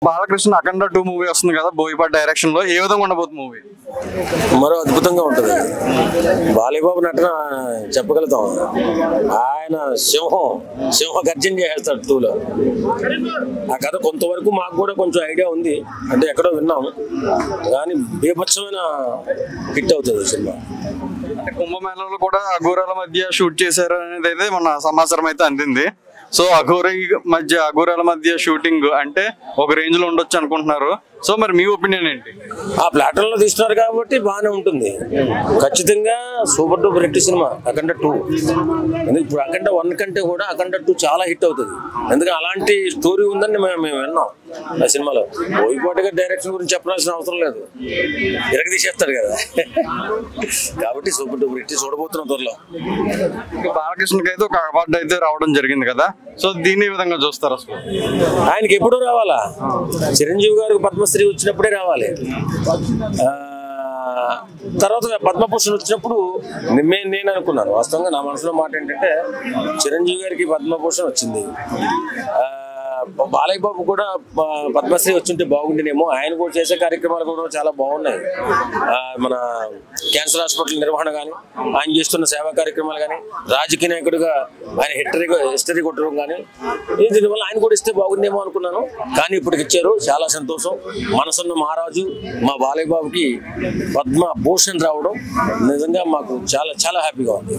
బాలకృష్ణ అఖండ 2 movie వస్తుంది కదా Boyapati direction లో. ఏ విధంగా ఉండబోతుంది మూవీ? మరో అద్భుతంగా ఉంటుంది. బాలయ్యబాబు నటన చెప్పగలుగుతాం. ఆయన సింహ గర్జన చేసేస్తాడు 2లో. ఆ కథ కొంతవరకు మాకు కూడా కొంచెం ఐడియా ఉంది, అంటే ఎక్కడో విన్నాం, కానీ బీభత్సమైన హిట్ అవుతుంది సినిమా. కుంభమేళలో కూడా అఘోరాల మధ్య షూట్ చేశారు అనేది అయితే మన సమాచారం అయితే అందింది. సో అఘోరాల మధ్య షూటింగ్ అంటే ఒక రేంజ్ లో ఉండొచ్చు అనుకుంటున్నారు. సో మరి మీ ఒపీనియన్ ఏంటి? ఆ ప్లాట్ఫామ్ లో తీస్తున్నారు కాబట్టి బాగానే ఉంటుంది. ఖచ్చితంగా సూపర్ డూపర్ హిట్ సినిమా అఖండ 2. ఇప్పుడు అఖండ 1 కంటే కూడా అఖండ 2 చాలా హిట్ అవుతుంది. ఎందుకంటే అలాంటి స్టోరీ ఉందని మేము విన్నాం ఆ సినిమాలో. బోయపాటి గారి డైరెక్షన్ గురించి చెప్పాల్సిన అవసరం లేదు, ఇరగ తీసేస్తాడు కదా. కాబట్టి సూపర్ డూపర్ హిట్ చూడబోతున్నాం త్వరలో. బాలకృష్ణకి అయితే ఒక అవార్డు అయితే రావడం జరిగింది కదా, సో దీన్ని విధంగా చూస్తారు అసలు? ఆయనకి ఎప్పుడూ రావాలా, చిరంజీవి గారికి పద్మశ్రీ వచ్చినప్పుడే రావాలి. తర్వాత పద్మభూషణ్ వచ్చినప్పుడు నేను అనుకున్నాను, వాస్తవంగా నా మనసులో మాట ఏంటంటే చిరంజీవి గారికి పద్మభూషణ్ వచ్చింది, బాలయ్య బాబు కూడా పద్మశ్రీ వచ్చుంటే బాగుండేనేమో. ఆయన కూడా చేసే కార్యక్రమాలు కూడా చాలా బాగున్నాయి. మన క్యాన్సర్ హాస్పిటల్ నిర్వహణ కానీ, ఆయన చేస్తున్న సేవా కార్యక్రమాలు కానీ, రాజకీయ నాయకుడిగా ఆయన హిస్టరీ కొట్టడం కానీ, దీనివల్ల ఆయన కూడా ఇస్తే బాగుండేమో అనుకున్నాను. కానీ ఇప్పటికి ఇచ్చారు, చాలా సంతోషం. మనసున్న మహారాజు మా బాలయ్య బాబుకి పద్మభూషణ్ రావడం నిజంగా మాకు చాలా చాలా హ్యాపీగా ఉంది.